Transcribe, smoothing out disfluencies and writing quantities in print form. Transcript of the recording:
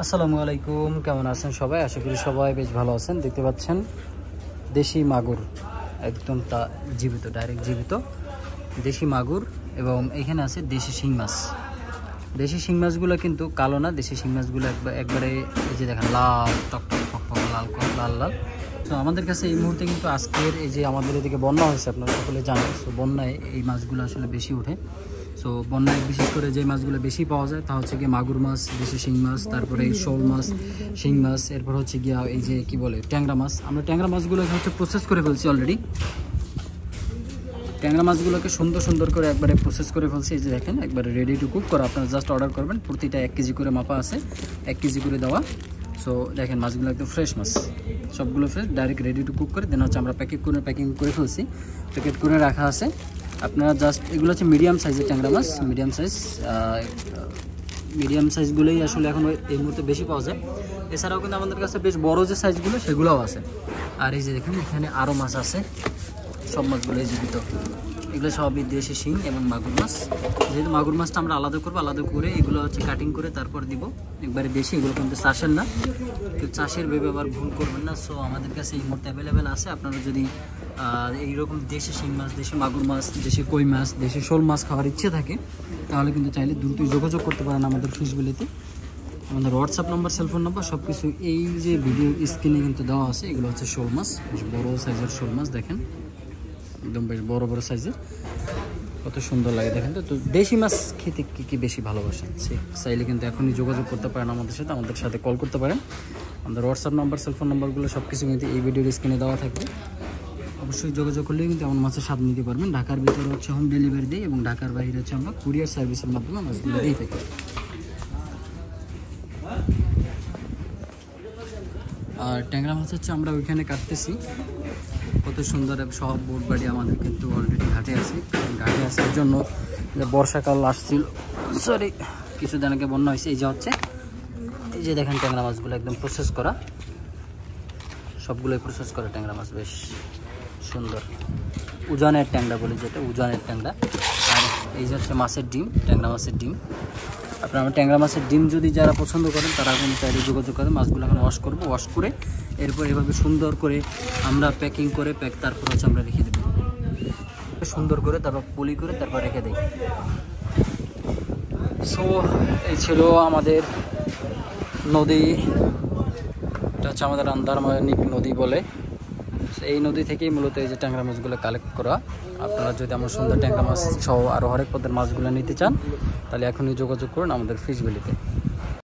আসসালামু আলাইকুম, কেমন আছেন সবাই? আশা করি সবাই বেশ ভালো আছেন। দেখতে পাচ্ছেন দেশি মাগুর, একদম জীবিত, ডাইরেক্ট জীবিত দেশি মাগুর। এবং এখানে আছে দেশি শিং মাছ। দেশি শিং মাছগুলো কিন্তু কালো না, দেশি শিং মাছগুলো একবারে এই যে দেখেন লাল টকটক ফকফক লাল লাল লাল। তো আমাদের কাছে এই মুহূর্তে কিন্তু আজকের এই যে আমাদের এদিকে বন্যা হয়েছে, আপনারা সকলে জানেন। সো বন্যায় এই মাছগুলো আসলে বেশি ওঠে। সো বন্যায় বিশেষ করে যে মাছগুলো বেশি পাওয়া যায় তা হচ্ছে গিয়ে মাগুর মাছ, দেশি শিং মাছ, তারপরে শোল মাছ, শিং মাছ, এরপর হচ্ছে গিয়া এই যে কি বলে ট্যাংরা মাছ। আমরা ট্যাংরা মাছগুলো হচ্ছে প্রসেস করে ফেলছি অলরেডি। ট্যাংরা মাছগুলোকে সুন্দর সুন্দর করে একবারে প্রসেস করে ফেলছি। এই যে দেখেন একবারে রেডি টু কুক করা। আপনারা জাস্ট অর্ডার করবেন, প্রতিটা 1 কেজি করে মাপা আছে, 1 কেজি করে দেওয়া। সো দেখেন মাছগুলো একদম ফ্রেশ মাছ, সবগুলো fresh, direct ready to cook করে দেন হচ্ছে আমরা প্যাকিং করে ফেলছি, প্যাকেট করে রাখা আছে। আপনারা জাস্ট এগুলো হচ্ছে মিডিয়াম সাইজের ট্যাংরা মাছ, মিডিয়াম সাইজগুলোই আসলে এখন এই মুহূর্তে বেশি পাওয়া যায়। এছাড়াও কিন্তু আমাদের কাছে বেশ বড় যে সাইজগুলো সেগুলোও আছে। আর এই যে দেখুন এখানে আরও মাছ আছে, সব মাছগুলো জীবিত। এগুলো সবই দেশি শিং এবং মাগুর মাছ। যেহেতু মাগুর মাছটা আমরা আলাদা করবো, আলাদা করে এগুলো হচ্ছে কাটিং করে তারপর দিব একবারে দেশি। এগুলো কিন্তু চাষের না, কেউ চাষের ভেবে আবার ভুল করবেন না। সো আমাদের কাছে এই মুহূর্তে অ্যাভেলেবেল আছে। আপনারা যদি এইরকম দেশি শিং মাছ, দেশি মাগুর মাছ, দেশি কই মাছ, দেশি শোল মাছ খাওয়ার ইচ্ছে থাকে তাহলে কিন্তু চাইলে দ্রুতই যোগাযোগ করতে পারেন আমাদের ফিশবিলিতে। আমাদের হোয়াটসঅ্যাপ নাম্বার, সেলফোন নাম্বার সব কিছু এই যে ভিডিও স্ক্রিনে কিন্তু দেওয়া আছে। এগুলো হচ্ছে শোল মাছ, বেশ বড়ো সাইজের শোল মাছ, দেখেন একদম বেশ বড় বড় সাইজের, কত সুন্দর লাগে দেখেন। তো দেশি মাছ খেতে কি বেশি ভালোবাসেন চাইলে কিন্তু এখনই যোগাযোগ করতে পারেন আমাদের সাথে কল করতে পারেন। আমাদের হোয়াটসঅ্যাপ নাম্বার, সেলফোন নাম্বারগুলো সব কিছু কিন্তু এই ভিডিওর স্ক্রিনে দেওয়া থাকবে। অবশ্যই যোগাযোগ করলেই কিন্তু এমন মাছের স্বাদ নিতে পারবেন। ঢাকার ভিতরে হচ্ছে হোম ডেলিভারি দিই এবং ঢাকার বাইরে হচ্ছে আমরা কুরিয়ার সার্ভিসের মাধ্যমে মাছগুলো দিয়ে থাকি। আর ট্যাংরা মাছ হচ্ছে আমরা ওইখানে কাটতেছি, কত সুন্দর সব বোট বাড়ি আমাদের কিন্তু অলরেডি ঘাটে আছে। ঘাটে আসার জন্য যে বর্ষাকাল আসছিল, সরি কিছুদিন আগে বন্যা হয়েছে। এই যে দেখেন ট্যাংরা মাছগুলো একদম প্রসেস করা, সবগুলোই প্রসেস করা ট্যাংরা মাছ, বেশ সুন্দর উজানের ট্যাংরা বলি যেটা, উজানের ট্যাংরা। আর এই যে হচ্ছে মাছের ডিম, ট্যাংরা মাছের ডিম। আপনারা ট্যাংরা মাছের ডিম যদি যারা পছন্দ করেন তারা এখন চাইলে যোগাযোগ করেন। মাছগুলো এখন ওয়াশ করবো, ওয়াশ করে এরপর এভাবে সুন্দর করে আমরা প্যাকিং করে তারপর হচ্ছে আমরা রেখে দেবো সুন্দর করে, তারপর পলি করে তারপর রেখে দেই। সো এই ছিল আমাদের নদী, এটা হচ্ছে আমাদের আন্দারমানিক নদী বলে। এই নদী থেকেই মূলত এই যে ট্যাংরা মাছগুলো কালেক্ট করা। আপনারা যদি আমার সুন্দর ট্যাংরা মাছ সহ আরও হরেক পদের মাছগুলো নিতে চান তাহলে এখনই যোগাযোগ করুন আমাদের ফিশবিলিতে।